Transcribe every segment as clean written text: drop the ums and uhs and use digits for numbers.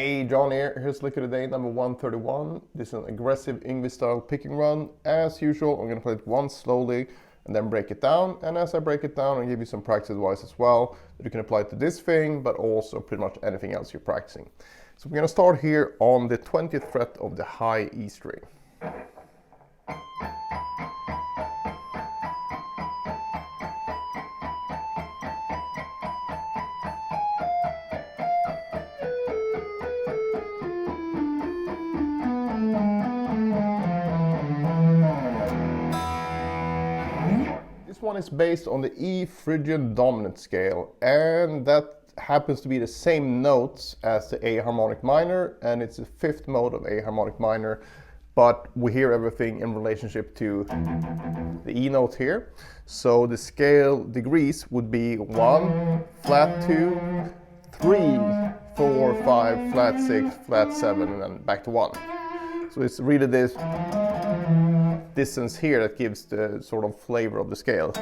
Hey, John here. Here's a look at the day number 131. This is an aggressive Yngwie-Style picking run. As usual, I'm going to play it once slowly and then break it down. And as I break it down, I'll give you some practice advice as well that you can apply to this thing, but also pretty much anything else you're practicing. So we're going to start here on the 20th fret of the high E string. This one is based on the E Phrygian dominant scale, and that happens to be the same notes as the A harmonic minor, and it's the fifth mode of A harmonic minor, but we hear everything in relationship to the E note here. So the scale degrees would be 1, flat 2, 3, 4, 5, flat 6, flat 7, and then back to 1. So it's really this distance here that gives the sort of flavor of the scale.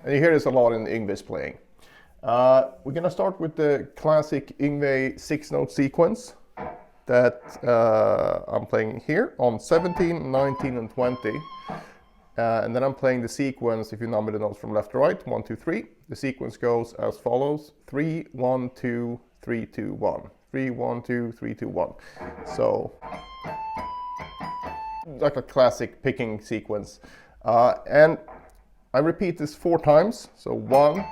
And you hear this a lot in Yngwie's playing. We're going to start with the classic Yngwie 6-note sequence that I'm playing here on 17, 19, and 20. And then I'm playing the sequence, if you number the notes from left to right, 1, 2, 3. The sequence goes as follows: 3, 1, 2, 3, 2, 1. 3, 1, 2, 3, 2, 1. So, like a classic picking sequence. And I repeat this 4 times. So 1,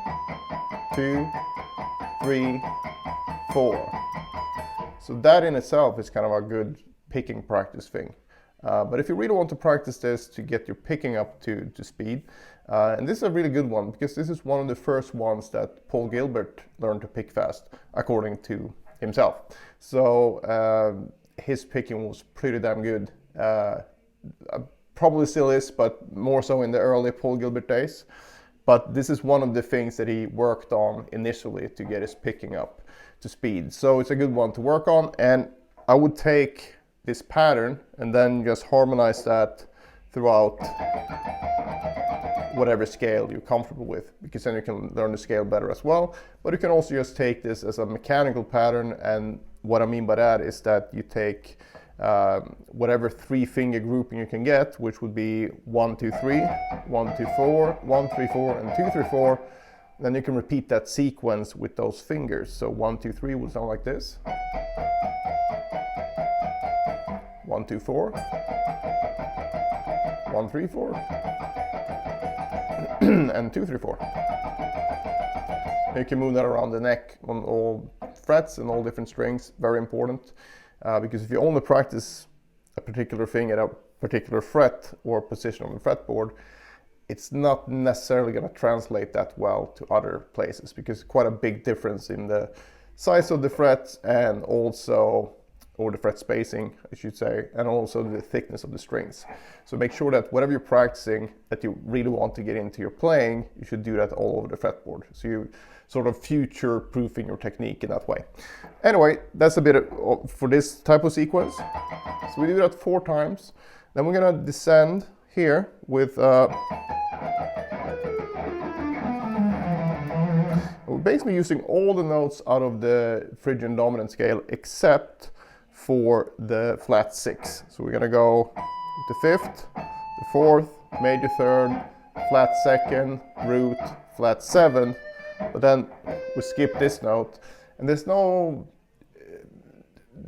2, 3, 4. So that in itself is kind of a good picking practice thing. But if you really want to practice this to get your picking up to speed, and this is a really good one because this is one of the first ones that Paul Gilbert learned to pick fast, according to himself. So his picking was pretty damn good. Probably still is, but more so in the early Paul Gilbert days. But this is one of the things that he worked on initially to get his picking up to speed. So it's a good one to work on, and I would take this pattern and then just harmonize that throughout whatever scale you're comfortable with, because then you can learn the scale better as well. But you can also just take this as a mechanical pattern, and what I mean by that is that you take whatever 3-finger grouping you can get, which would be 1, 2, 3, 1, 2, 4, 1, 3, 4, and 2, 3, 4. Then you can repeat that sequence with those fingers. So 1, 2, 3 would sound like this. 1, 2, 4. 1, 3, 4. And 2, 3, 4. You can move that around the neck on all frets and all different strings. Very important. Because if you only practice a particular thing at a particular fret or position on the fretboard, it's not necessarily going to translate that well to other places, because quite a big difference in the size of the frets and also, or the fret spacing, I should say, and also the thickness of the strings. So make sure that whatever you're practicing that you really want to get into your playing, you should do that all over the fretboard. So you sort of future-proofing your technique in that way. Anyway, that's a bit for this type of sequence. So we do that 4 times. Then we're gonna descend here with we're basically using all the notes out of the Phrygian dominant scale except for the flat 6. So we're gonna go the 5th, the 4th, major 3rd, flat 2nd, root, flat 7. But then we skip this note, and there's no,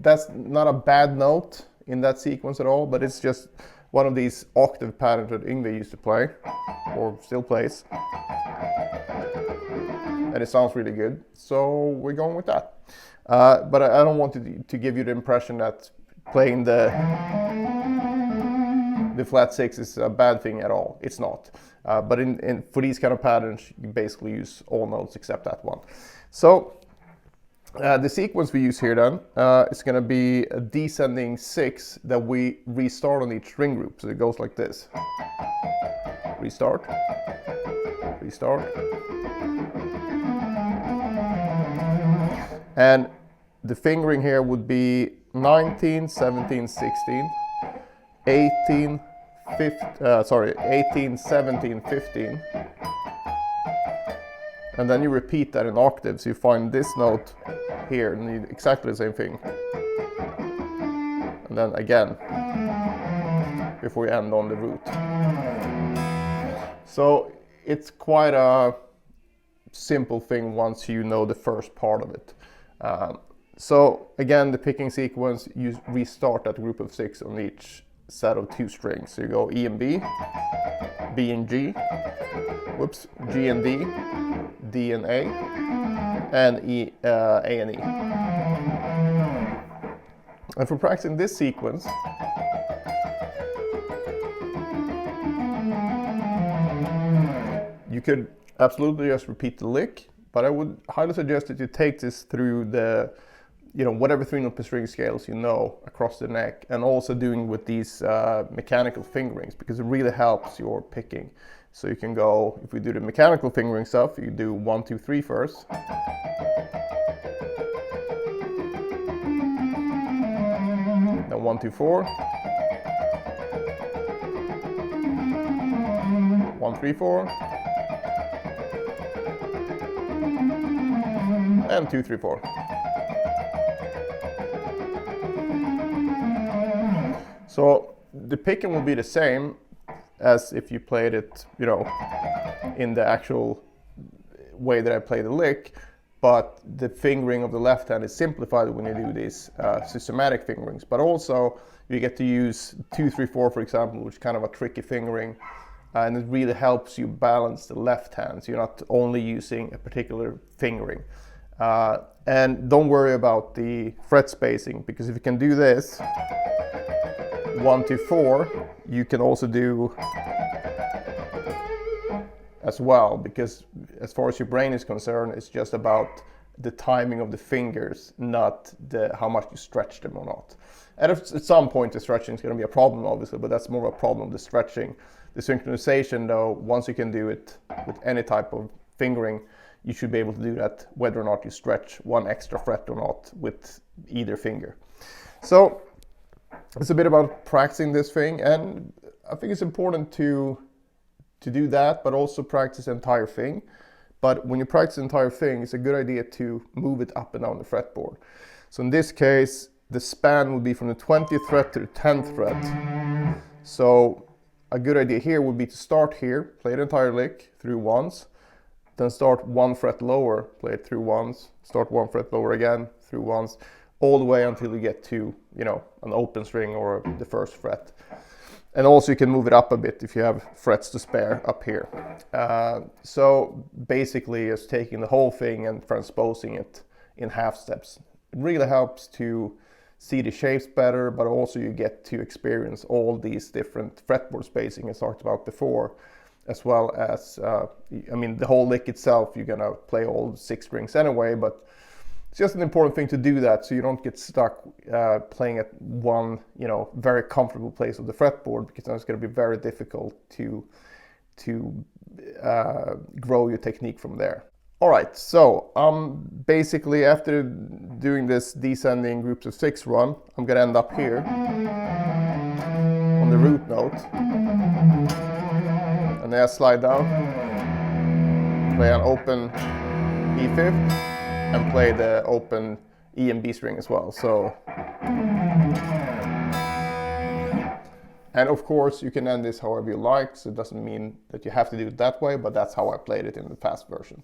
that's not a bad note in that sequence at all, but it's just one of these octave patterns that Yngwie used to play, or still plays. And it sounds really good, so we're going with that. But I don't want to give you the impression that playing the flat 6 is a bad thing at all. It's not. But for these kind of patterns, you basically use all notes except that one. So the sequence we use here then is going to be a descending 6 that we restart on each string group. So it goes like this. Restart, restart. And the fingering here would be 19, 17, 16, 18, 18, 17, 15. And then you repeat that in octaves. You find this note here, and need exactly the same thing. And then again, before you end on the root. So it's quite a simple thing once you know the first part of it. So again, the picking sequence, you restart that group of 6 on each set of 2 strings. So you go E and B, B and G, whoops, G and D, D and A, and E, A and E. And for practicing this sequence, you could absolutely just repeat the lick, but I would highly suggest that you take this through the, whatever 3-note string scales you know across the neck, and also doing with these mechanical fingerings, because it really helps your picking. So you can go, if we do the mechanical fingering stuff, you do 1, 2, 3 first. Then 1, 2, 4. 1, 3, 4. And 2, 3, 4. So the picking will be the same as if you played it, in the actual way that I play the lick, but the fingering of the left hand is simplified when you do these systematic fingerings. But also you get to use 2, 3, 4, for example, which is kind of a tricky fingering, and it really helps you balance the left hand. So you're not only using a particular fingering. And don't worry about the fret spacing, because if you can do this 1, 2, 4, you can also do as well, because as far as your brain is concerned, it's just about the timing of the fingers, not how much you stretch them or not. And at some point the stretching is going to be a problem, obviously, but that's more of a problem, the stretching. The synchronization, though, once you can do it with any type of fingering, you should be able to do that whether or not you stretch one extra fret or not with either finger. So it's a bit about practicing this thing, and I think it's important to do that, but also practice the entire thing. But when you practice the entire thing, it's a good idea to move it up and down the fretboard. So in this case, the span would be from the 20th fret to the 10th fret. So a good idea here would be to start here, play the entire lick through once, then start 1 fret lower, play it through once, start 1 fret lower again, through once, all the way until you get to, an open string or the 1st fret. And also you can move it up a bit if you have frets to spare up here. So basically just taking the whole thing and transposing it in half steps. It really helps to see the shapes better, but also you get to experience all these different fretboard spacing as talked about before, as well as, the whole lick itself, you're gonna play all 6 strings anyway, but it's just an important thing to do that so you don't get stuck playing at one, very comfortable place of the fretboard, because then it's going to be very difficult to grow your technique from there. All right, so basically after doing this descending groups of 6 run, I'm going to end up here on the root note, and then I slide down, play an open E5th, and play the open E and B string as well. So, and of course you can end this however you like, so it doesn't mean that you have to do it that way, but that's how I played it in the fast version.